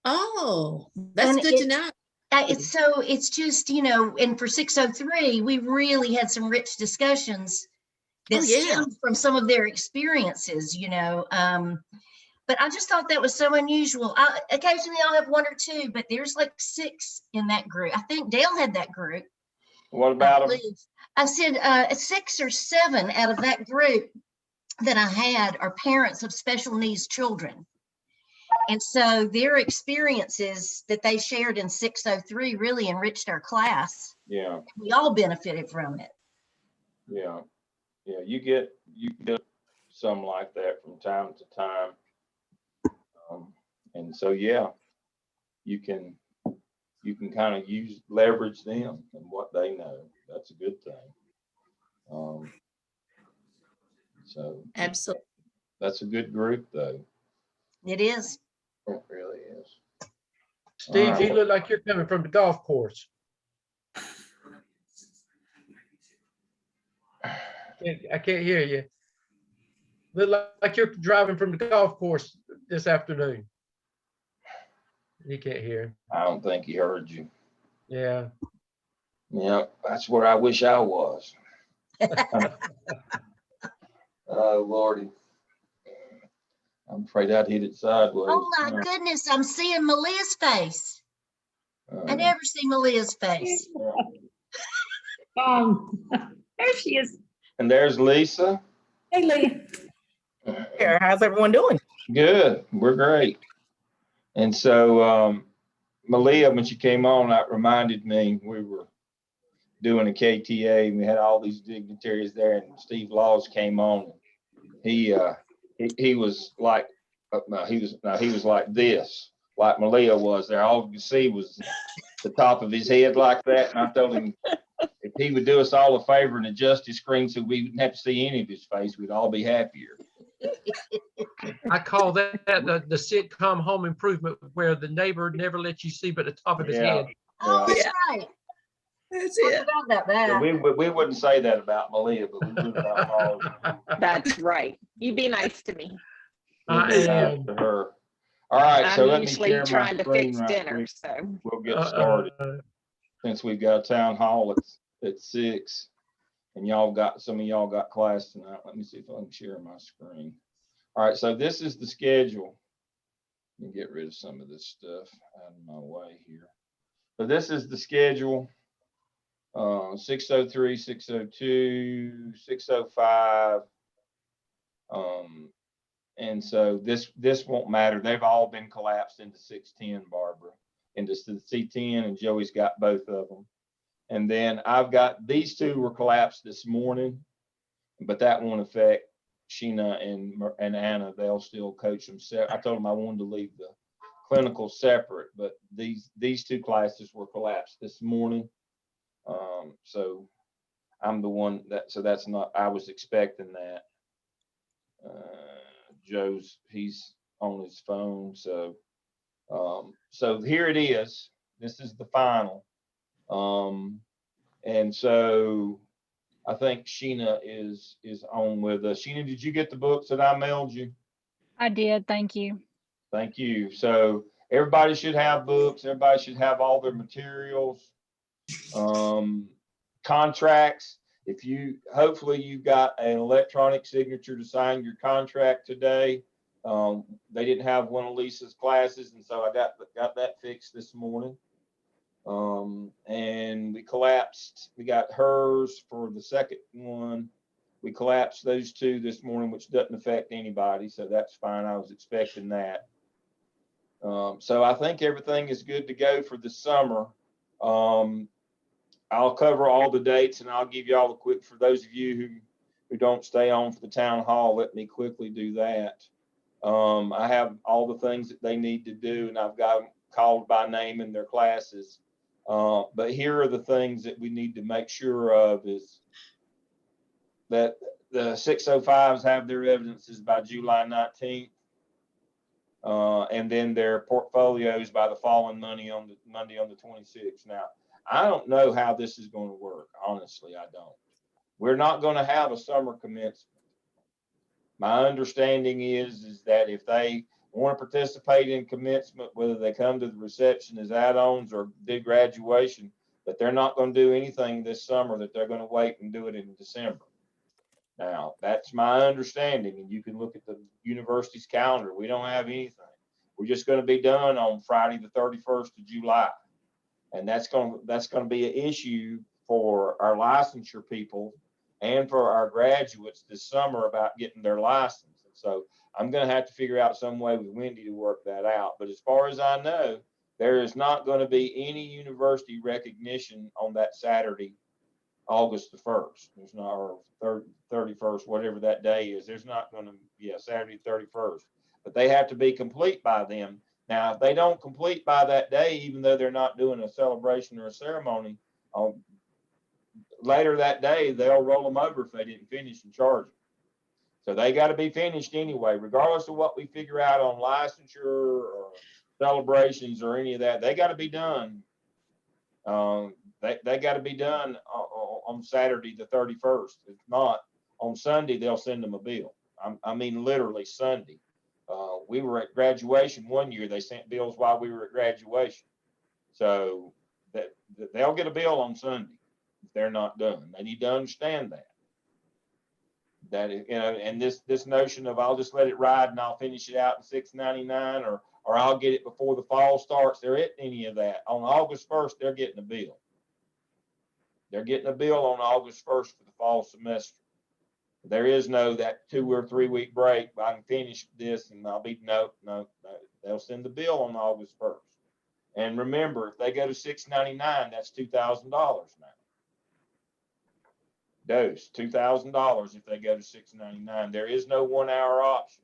Oh, that's And good to know. it's just, and for 603, we really had some rich discussions that Oh, yeah. stemmed from some of their experiences, but I just thought that was so unusual. Occasionally I'll have one or two, but there's like 6 in that group. I think Dale had that group. What about them? I said 6 or 7 out of that group that I had are parents of special needs children. And so their experiences that they shared in 603 really enriched our class. Yeah. We all benefited from it. Yeah. Yeah. You get some like that from time to time. And so, yeah, you can kind of leverage them and what they know. That's a good thing. So Absolutely. that's a good group, though. It is. It really is. Steve, you look like you're coming from the golf course. I can't hear you. Look like you're driving from the golf course this afternoon. You can't hear. I don't think he heard you. Yeah. Yeah, that's where I wish I was. Oh, Lordy. I'm afraid I'd hit it sideways. Oh my goodness, I'm seeing Malia's face. I never see Malia's face. There she is. And there's Lisa. Hey, Leah. Here, how's everyone doing? Good. We're great. And so Malia, when she came on, that reminded me we were doing a KTA and we had all these dignitaries there, and Steve Laws came on. He was like he was like this, like Malia was there. All you could see was the top of his head like that. And I told him if he would do us all a favor and adjust his screen so we wouldn't have to see any of his face, we'd all be happier. I call that the sitcom Home Improvement, where the neighbor never lets you see but the top of his head. Oh, that's right. That's I it. forgot about that. So we wouldn't say that about Malia, but we would about Laws. That's right. You be nice to me. We'll be nice to her. All right, so let I'm me usually share my trying to screen fix right dinner, quick. so. We'll get started since we've got a town hall at 6, and some of y'all got class tonight. Let me see if I can share my screen. All right, so this is the schedule. Let me get rid of some of this stuff out of my way here. So this is the schedule. 603, 602, 605. And so this won't matter. They've all been collapsed into 610, Barbara, into the C10, and Joey's got both of them. And then I've got these 2 were collapsed this morning, but that won't affect Sheena and Anna. They'll still coach them. I told them I wanted to leave the clinical separate, but these 2 classes were collapsed this morning. So I'm the one that's not, I was expecting that. He's on his phone. So here it is. This is the final. And so I think Sheena is on with us. Sheena, did you get the books that I mailed you? I did. Thank you. Thank you. So everybody should have books. Everybody should have all their materials, contracts. Hopefully you've got an electronic signature to sign your contract today. They didn't have one of Lisa's classes, and so I got that fixed this morning. And we got hers for the second one. We collapsed those 2 this morning, which doesn't affect anybody, so that's fine. I was expecting that. So I think everything is good to go for the summer. I'll cover all the dates, and I'll give you all the quick, for those of you who don't stay on for the town hall, let me quickly do that. I have all the things that they need to do, and I've got them called by name in their classes. But here are the things that we need to make sure of, is that the 605s have their evidences by July 19th. And then their portfolios by the following Monday on the 26th. Now, I don't know how this is going to work. Honestly, I don't. We're not going to have a summer commencement. My understanding is that if they want to participate in commencement, whether they come to the reception as add-ons or do graduation, but they're not going to do anything this summer, that they're going to wait and do it in December. Now, that's my understanding, and you can look at the university's calendar. We don't have anything. We're just going to be done on Friday, the 31st of July. And that's going to be an issue for our licensure people and for our graduates this summer about getting their license. And so I'm going to have to figure out some way with Wendy to work that out. But as far as I know, there is not going to be any university recognition on that Saturday, August the 1st. There's not, or 31st, whatever that day is. There's not going to be Saturday 31st, but they have to be complete by then. Now, if they don't complete by that day, even though they're not doing a celebration or a ceremony, later that day, they'll roll them over if they didn't finish and charge them. So they got to be finished anyway, regardless of what we figure out on licensure or celebrations or any of that. They got to be done. They got to be done on Saturday the 31st. If not, on Sunday they'll send them a bill. I mean, literally Sunday. We were at graduation one year. They sent bills while we were at graduation. So that they'll get a bill on Sunday if they're not done. They need to understand that. That is, you know, and this notion of I'll just let it ride and I'll finish it out in $6.99 or I'll get it before the fall starts. There isn't any of that. On August 1st, they're getting a bill. They're getting a bill on August 1st for the fall semester. There is no that 2 or 3 week break. I can finish this and I'll be, no. They'll send the bill on August 1st. And remember, if they go to $6.99, that's $2,000 now. Dose, $2,000 if they go to $6.99. There is no 1 hour option.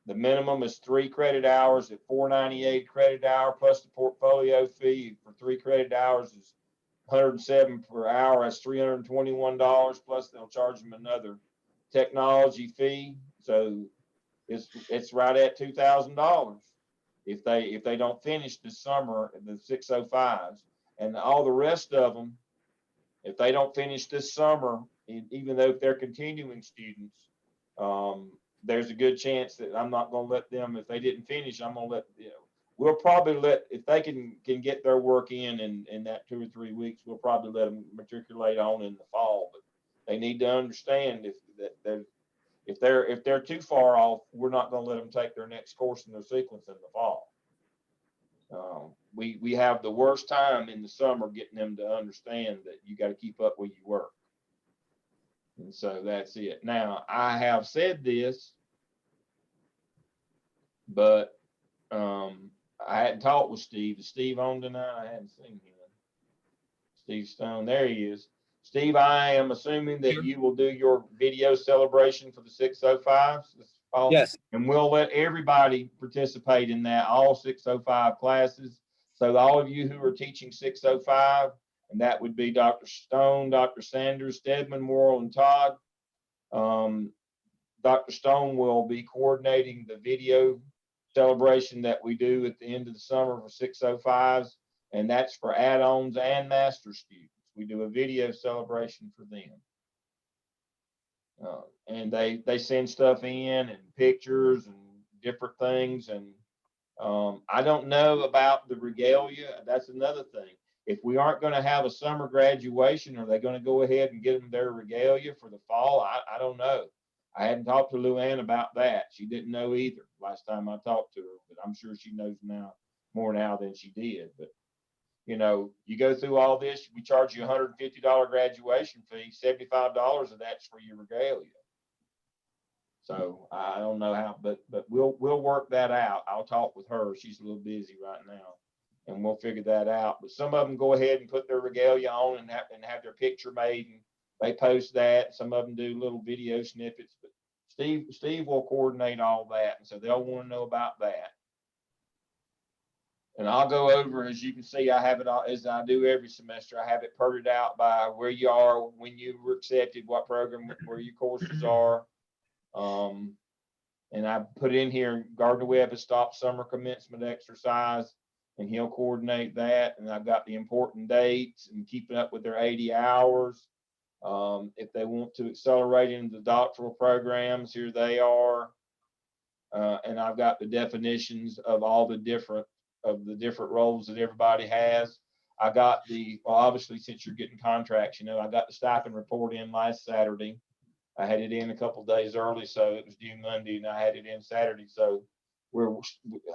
The minimum is 3 credit hours at $4.98 credit hour, plus the portfolio fee for 3 credit hours is $107 per hour. That's $321, plus they'll charge them another technology fee. So it's right at $2,000 if they don't finish this summer, the 605s. And all the rest of them, if they don't finish this summer, even though if they're continuing students, there's a good chance that I'm not going to let them, if they didn't finish, I'm going to let, we'll probably let, if they can get their work in that 2 or 3 weeks, we'll probably let them matriculate on in the fall. But they need to understand if they're too far off, we're not going to let them take their next course in their sequence in the fall. We have the worst time in the summer getting them to understand that you got to keep up where you work. And so that's it. Now, I have said this, but I hadn't talked with Steve. Is Steve on tonight? I hadn't seen him. Steve Stone, there he is. Steve, I am assuming that you will do your video celebration for the 605s this fall. Yes. And we'll let everybody participate in that, all 605 classes. So all of you who are teaching 605, and that would be Dr. Stone, Dr. Sanders, Stedman, Morrill, and Todd. Dr. Stone will be coordinating the video celebration that we do at the end of the summer for 605s, and that's for add-ons and master students. We do a video celebration for them. And they send stuff in and pictures and different things. And I don't know about the regalia. That's another thing. If we aren't going to have a summer graduation, are they going to go ahead and get them their regalia for the fall? I don't know. I hadn't talked to Luann about that. She didn't know either last time I talked to her, but I'm sure she knows now more now than she did. But you go through all this, we charge you $150 graduation fee, $75 of that's for your regalia. So I don't know how, but we'll work that out. I'll talk with her. She's a little busy right now, and we'll figure that out. But some of them go ahead and put their regalia on and have their picture made, and they post that. Some of them do little video snippets, but Steve will coordinate all that, and so they'll want to know about that. And I'll go over, as you can see, I have it all, as I do every semester. I have it parted out by where you are, when you were accepted, what program, where your courses are. And I put in here, Gardner Webb has stopped summer commencement exercise, and he'll coordinate that. And I've got the important dates and keeping up with their 80 hours. If they want to accelerate into the doctoral programs, here they are. And I've got the definitions of all the different roles that everybody has. I got well, obviously, since you're getting contracts, I got the stipend report in last Saturday. I had it in a couple of days early, so it was due Monday, and I had it in Saturday. So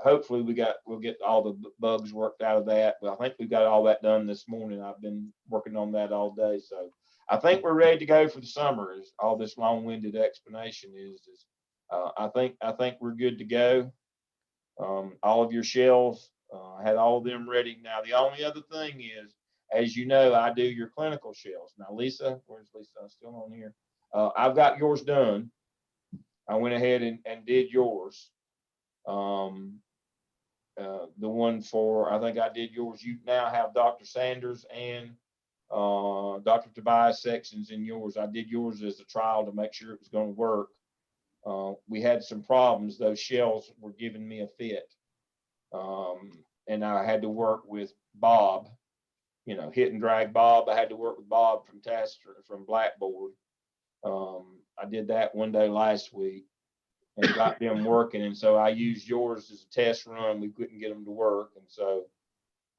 hopefully we'll get all the bugs worked out of that. But I think we got all that done this morning. I've been working on that all day, so I think we're ready to go for the summer. Is all this long-winded explanation is I think we're good to go. All of your shells, I had all of them ready. Now the only other thing is, as you know, I do your clinical shells. Now Lisa, where's Lisa? I'm still on here. I've got yours done. I went ahead and did yours. The one I think I did yours. You now have Dr. Sanders and Dr. Tobias sections in yours. I did yours as a trial to make sure it was going to work. We had some problems. Those shells were giving me a fit. And I had to work with Bob, hit and drag Bob. I had to work with Bob from Blackboard. I did that one day last week and got them working. And so I used yours as a test run. We couldn't get them to work. And so,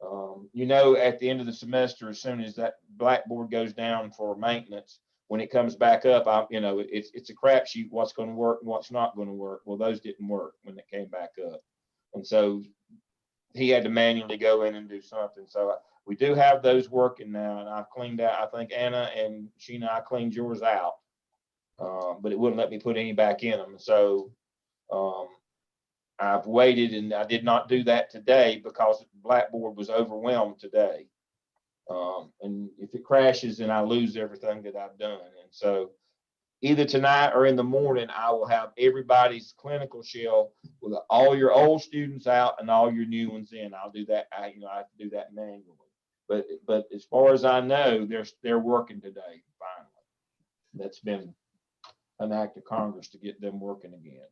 at the end of the semester, as soon as that Blackboard goes down for maintenance, when it comes back up, it's a crapshoot what's going to work and what's not going to work. Well, those didn't work when it came back up. And so he had to manually go in and do something. So we do have those working now. And I've cleaned out, I think Anna and Sheena, I cleaned yours out. But it wouldn't let me put any back in them. So I've waited, and I did not do that today because Blackboard was overwhelmed today. And if it crashes, then I lose everything that I've done. And so either tonight or in the morning, I will have everybody's clinical shell with all your old students out and all your new ones in. I'll do that. I have to do that manually. But as far as I know, they're working today. Finally, that's been an act of Congress to get them working again.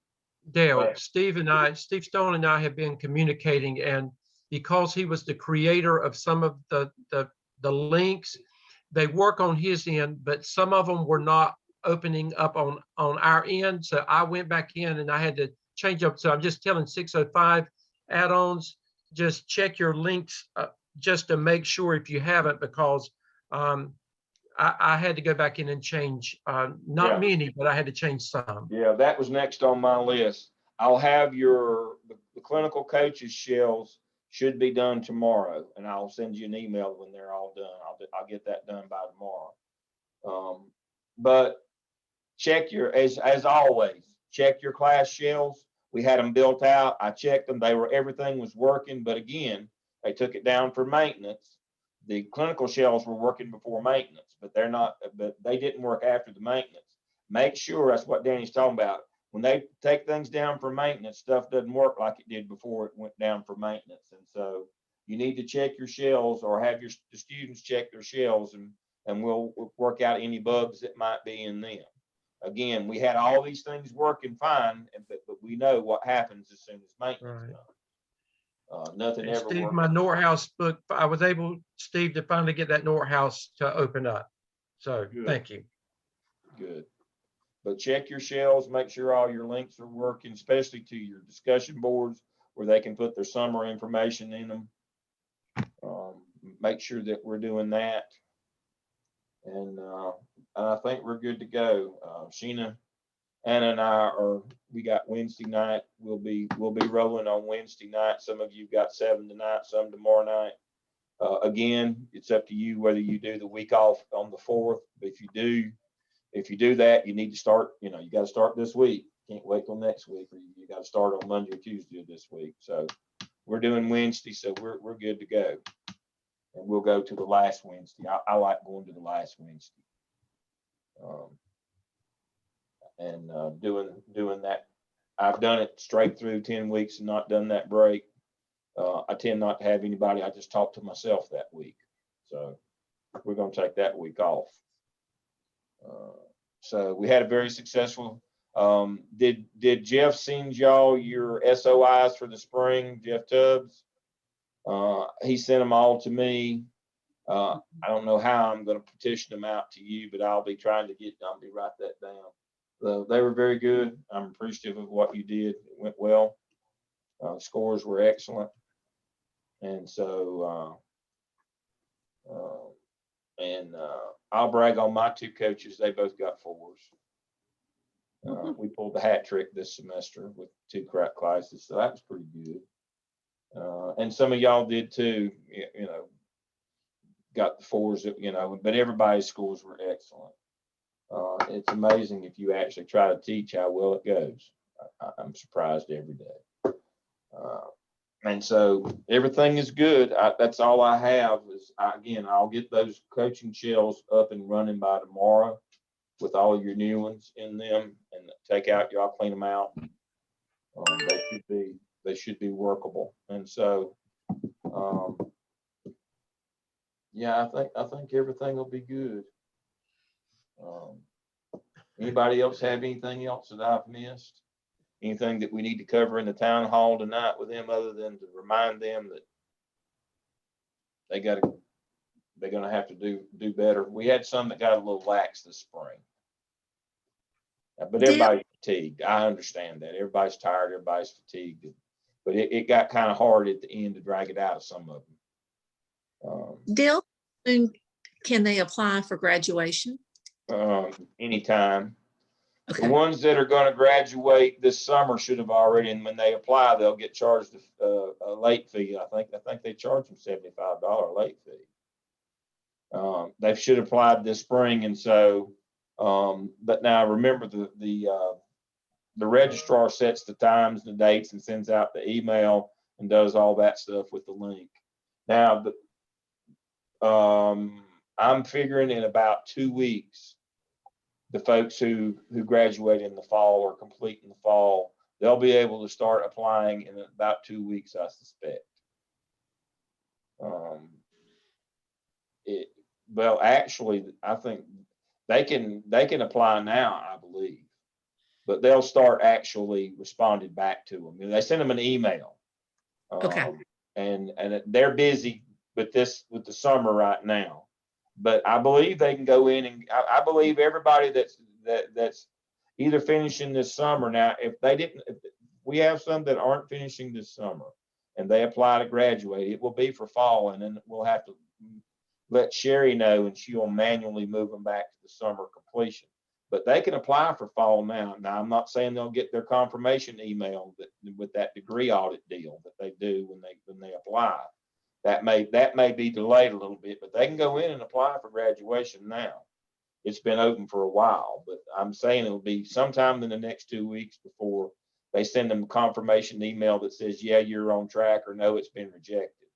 Dale, Right. Steve Stone and I have been communicating, and because he was the creator of some of the links, they work on his end, but some of them were not opening up on our end. So I went back in and I had to change up. So I'm just telling 605 add-ons, just check your links just to make sure if you haven't, because I had to go back in and change, not many, but I had to change some. Yeah, that was next on my list. I'll have the clinical coaches shells should be done tomorrow, and I'll send you an email when they're all done. I'll get that done by tomorrow. But check as always, check your class shells. We had them built out. I checked them. Everything was working, but again, they took it down for maintenance. The clinical shells were working before maintenance, but they didn't work after the maintenance. Make sure, that's what Danny's talking about. When they take things down for maintenance, stuff doesn't work like it did before it went down for maintenance. And so you need to check your shells, or have the students check their shells, and we'll work out any bugs that might be in them. Again, we had all these things working fine, but we know what happens as soon as maintenance is done. Nothing And ever Steve, worked. my Northouse book, I was able, Steve, to finally get that Northouse to open up. So Good. Thank you. Good. But check your shells, make sure all your links are working, especially to your discussion boards where they can put their summer information in them. Make sure that we're doing that. And I think we're good to go. Sheena, Anna and I we got Wednesday night. We'll be rolling on Wednesday night. Some of you got 7 tonight, some tomorrow night. Again, it's up to you whether you do the week off on the 4th. But if you do that, you need to start, you got to start this week. Can't wait till next week, or you got to start on Monday or Tuesday of this week. So we're doing Wednesday, so we're good to go. And we'll go to the last Wednesday. I like going to the last Wednesday. Doing that. I've done it straight through 10 weeks and not done that break. I tend not to have anybody. I just talk to myself that week. So we're going to take that week off. So we had a very successful. Did Jeff send y'all your SOIs for the spring, Jeff Tubbs? He sent them all to me. I don't know how I'm going to petition them out to you, but I'll be write that down they were very good. I'm appreciative of what you did. It went well. Scores were excellent. And so, I'll brag on my two coaches. They both got 4s. We pulled the hat trick this semester with 2 crack classes, so that was pretty good. And some of y'all did too, you know, got the 4s, you know, but everybody's scores were excellent. It's amazing if you actually try to teach how well it goes. I'm surprised every day. And so everything is good. That's all I have is, again, I'll get those coaching shells up and running by tomorrow with all your new ones in them, and take out, y'all clean them out. They should be workable. And so, yeah, I think everything will be good. Anybody else have anything else that I've missed? Anything that we need to cover in the town hall tonight with them, other than to remind them that they're gonna have to do better. We had some that got a little lax this spring. But everybody's fatigued. I understand that. Everybody's tired, everybody's fatigued. But it got kind of hard at the end to drag it out of some of them. Dale, can they apply for graduation? Anytime. Okay. The ones that are going to graduate this summer should have already, and when they apply, they'll get charged a late fee. I think they charge them $75 late fee. They should have applied this spring, and so, but now remember the registrar sets the times and the dates and sends out the email and does all that stuff with the link. Now, I'm figuring in about 2 weeks, the folks who graduate in the fall or complete in the fall, they'll be able to start applying in about 2 weeks, I suspect. Well, actually, I think they can apply now, I believe, but they'll start actually responding back to them. They send them an email. Okay. And they're busy with the summer right now. But I believe they can go in, and I believe everybody that's either finishing this summer. Now, if we have some that aren't finishing this summer and they apply to graduate, it will be for fall, and then we'll have to let Sherry know, and she will manually move them back to the summer completion. But they can apply for fall now. Now, I'm not saying they'll get their confirmation email with that degree audit deal that they do when they apply. That may be delayed a little bit, but they can go in and apply for graduation now. It's been open for a while, but I'm saying it'll be sometime in the next 2 weeks before they send them a confirmation email that says, yeah, you're on track, or no, it's been rejected.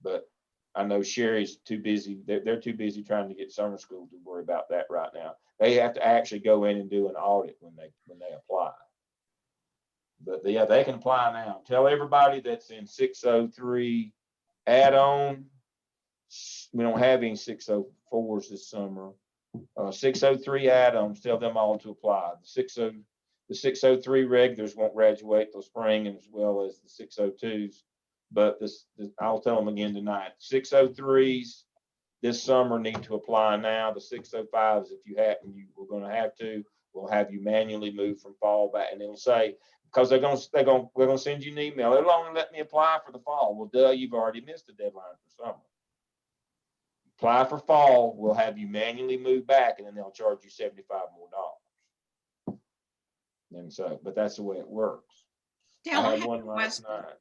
But I know Sherry's too busy. They're too busy trying to get summer school to worry about that right now. They have to actually go in and do an audit when they apply. But yeah, they can apply now. Tell everybody that's in 603 add-on. We don't have any 604s this summer. 603 add-ons, tell them all to apply. The 603 regulars won't graduate till spring, and as well as the 602s. But I'll tell them again tonight. 603s this summer need to apply now. The 605s, if we're going to have to, we'll have you manually move from fall back, and it'll say, because we're gonna send you an email. It'll only let me apply for the fall. Well, duh, you've already missed the deadline for summer. Apply for fall. We'll have you manually move back, and then they'll charge you $75 more. And so, but that's the way it works. Dale, I I had have one a last question. night.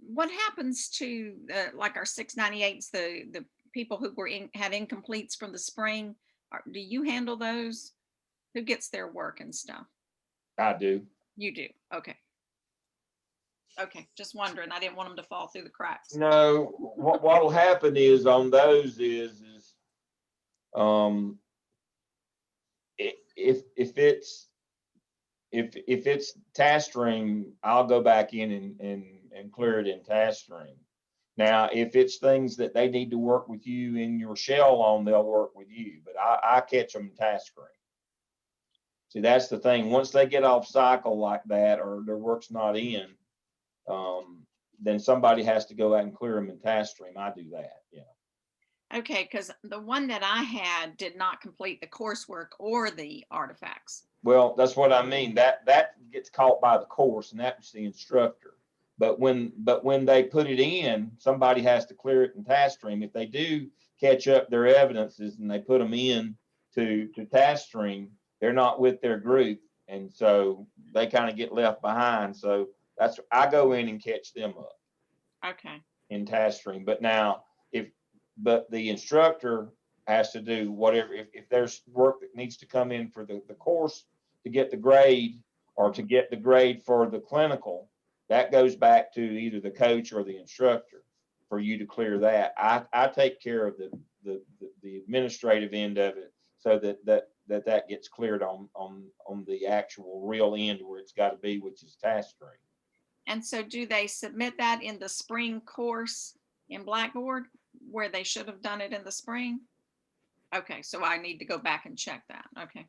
What happens to like our 698s, the people who had incompletes from the spring? Do you handle those? Who gets their work and stuff? I do. You do. Okay. Okay. Just wondering. I didn't want them to fall through the cracks. No, what'll happen is on those is if it's task stream, I'll go back in and clear it in task stream. Now, if it's things that they need to work with you in your shell on, they'll work with you, but I catch them in task stream. See, that's the thing. Once they get off cycle like that, or their work's not in, then somebody has to go out and clear them in task stream. I do that. Yeah. Okay, because the one that I had did not complete the coursework or the artifacts. Well, that's what I mean. That gets caught by the course, and that's the instructor. But when they put it in, somebody has to clear it in task stream. If they do catch up their evidences and they put them in to task stream, they're not with their group, and so they kind of get left behind. So that's, I go in and catch them up Okay, in task stream. But now, but the instructor has to do whatever, if there's work that needs to come in for the course to get the grade, or to get the grade for the clinical, that goes back to either the coach or the instructor for you to clear that. I take care of the administrative end of it, so that gets cleared on the actual real end where it's got to be, which is task stream. and so do they submit that in the spring course in Blackboard where they should have done it in the spring? Okay, so I need to go back and check that. Okay,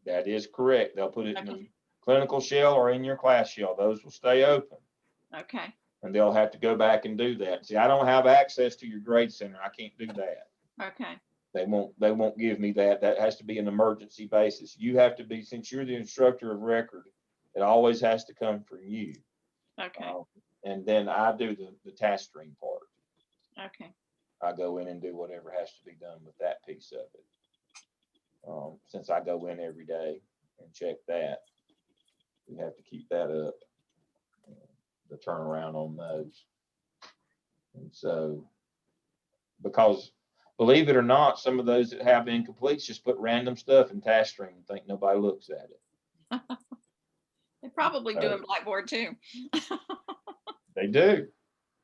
That is correct. They'll put it in the Okay. clinical shell or in your class shell. Those will stay open, okay, and they'll have to go back and do that. See, I don't have access to your grade center. I can't do that. okay, They won't give me that. That has to be an emergency basis. You have to be, since you're the instructor of record, it always has to come from you. okay, And then I do the task stream part. okay. I go in and do whatever has to be done with that piece of it. Since I go in every day and check that, we have to keep that up, the turnaround on those. And so, because believe it or not, some of those that have incompletes just put random stuff in task stream and think nobody looks at it. They probably do in Blackboard too. They do.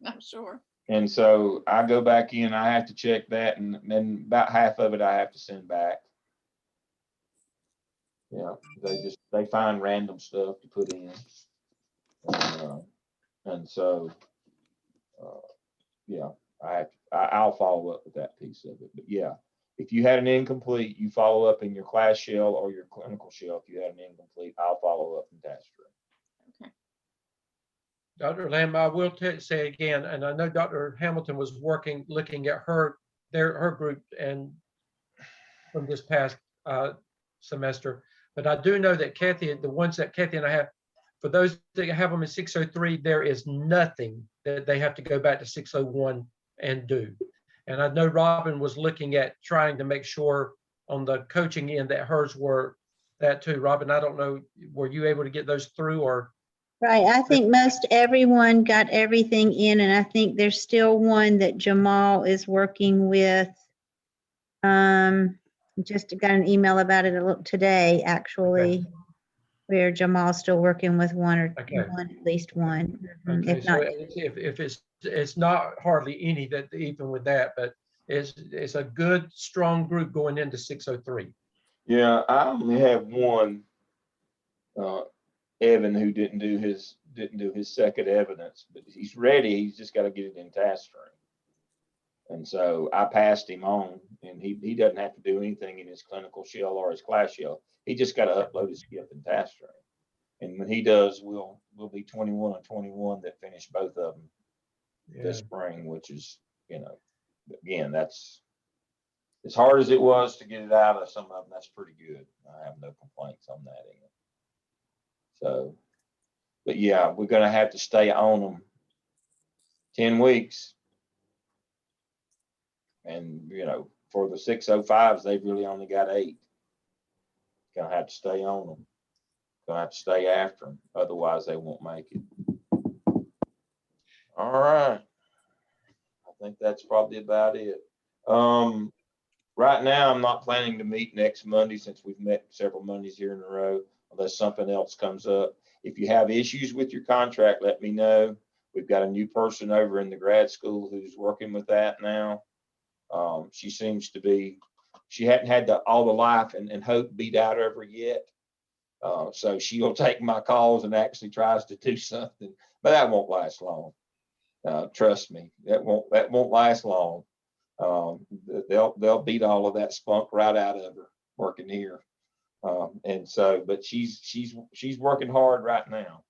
I'm sure. And so I go back in, I have to check that, and then about half of it I have to send back. Yeah, they find random stuff to put in. And so, yeah, I'll follow up with that piece of it. But yeah, if you had an incomplete, you follow up in your class shell or your clinical shell. If you had an incomplete, I'll follow up in task stream. Dr. Lamb, I will say again, and I know Dr. Hamilton was looking at her group and from this past semester, but I do know that Kathy, the ones that Kathy and I have, for those that have them in 603, there is nothing that they have to go back to 601 and do. And I know Robin was looking at trying to make sure on the coaching end that hers were that too. Robin, I don't know, were you able to get those through or? Right, I think most everyone got everything in, and I think there's still one that Jamal is working with. Just got an email about it today, actually, where Jamal's still working with one, at least one. Okay, If not, so if it's not hardly any that even with that, but it's a good, strong group going into 603. Yeah, I only have one, Evan, who didn't do his second evidence, but he's ready. He's just got to get it in task stream. And so I passed him on, and he doesn't have to do anything in his clinical shell or his class shell. He just got to upload his skip in task stream. And when he does, we'll be 21 and 21 that finish both of them this spring, which is, again, that's as hard as it was to get it out of some of them. That's pretty good. I have no complaints on that end. So, but yeah, we're going to have to stay on them 10 weeks. And, for the 605s, they've really only got 8. Going to have to stay on them. Going to have to stay after them. Otherwise, they won't make it. All right. I think that's probably about it. Right now, I'm not planning to meet next Monday since we've met several Mondays here in a row, unless something else comes up. If you have issues with your contract, let me know. We've got a new person over in the grad school who's working with that now. She seems to be, she hadn't had all the life and hope beat out of her yet. So she'll take my calls and actually tries to do something, but that won't last long. Trust me, that won't last long. They'll beat all of that spunk right out of her working here. And so, but she's working hard right now.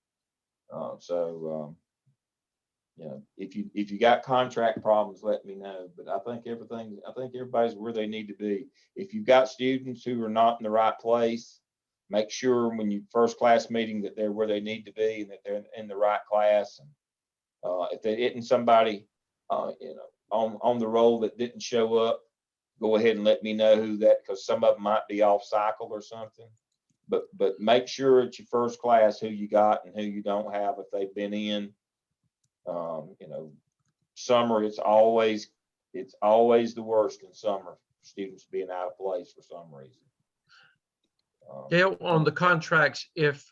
You know, if you got contract problems, let me know. But I think everybody's where they need to be. If you've got students who are not in the right place, make sure when you first class meeting that they're where they need to be and that they're in the right class. And if they hitting somebody, on the roll that didn't show up, go ahead and let me know who that, because some of them might be off cycle or something. But make sure at your first class who you got and who you don't have if they've been in. Summer, it's always the worst in summer, students being out of place for some reason. Dale, on the contracts, if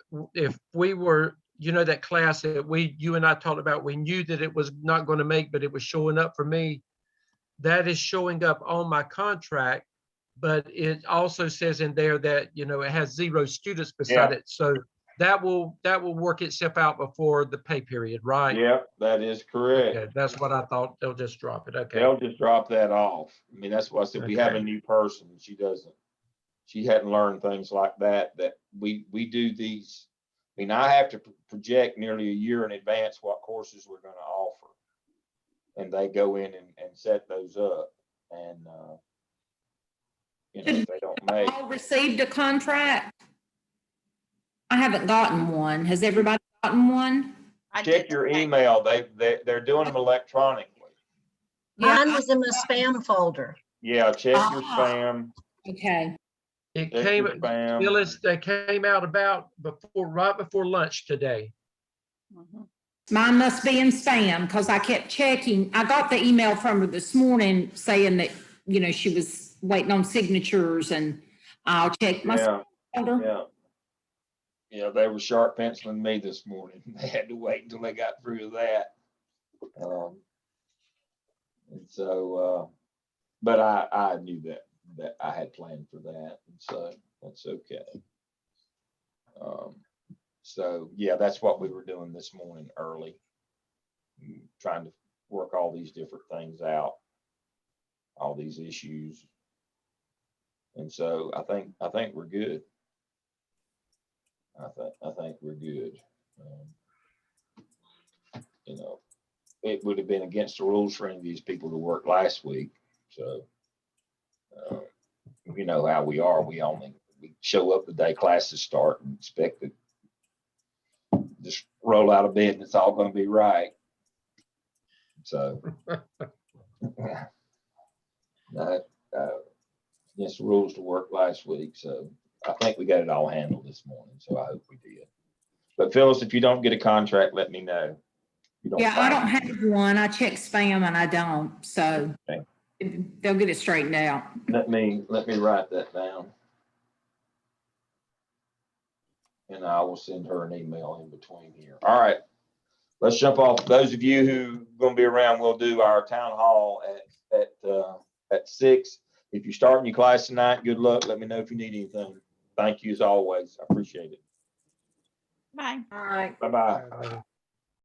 we were, that class that you and I talked about, we knew that it was not going to make, but it was showing up for me. That is showing up on my contract, but it also says in there that, it has 0 students beside it. So that will work itself out before the pay period, right? Yeah, that is correct. Okay, that's what I thought. They'll just drop it. Okay. They'll just drop that off. I mean, that's why I said we have a new person. She hadn't learned things like that we do these. I mean, I have to project nearly a year in advance what courses we're going to offer. And they go in and set those up. And, if they don't make. All received a contract? I haven't gotten one. Has everybody gotten one? I Check did your today. email. They're doing them electronically. Mine was in the spam folder. Yeah, check your spam. Okay. It Check came, your spam. Phyllis, they came out right before lunch today. Mhm. Mine must be in spam because I kept checking. I got the email from her this morning saying that, she was waiting on signatures, and I'll check my Yeah, folder. yeah, they were sharp penciling me this morning. They had to wait until they got through that. And so, but I knew that I had planned for that, and so that's okay. So yeah, that's what we were doing this morning early, trying to work all these different things out, all these issues. And so I think we're good. I think we're good. It would have been against the rules for any of these people to work last week. So, you know how we are. We show up the day classes start and expect to just roll out of bed and it's all going to be right. So, against the rules to work last week. So I think we got it all handled this morning. So I hope we did. But Phyllis, if you don't get a contract, let me know. Yeah, I don't have one. I check spam and I don't. So Okay. They'll get it straightened out. Let me write that down. And I will send her an email in between here. All right. Let's jump off. Those of you who are going to be around, we'll do our town hall at 6. If you're starting your class tonight, good luck. Let me know if you need anything. Thank you as always. I appreciate it. Bye. All right. Bye-bye.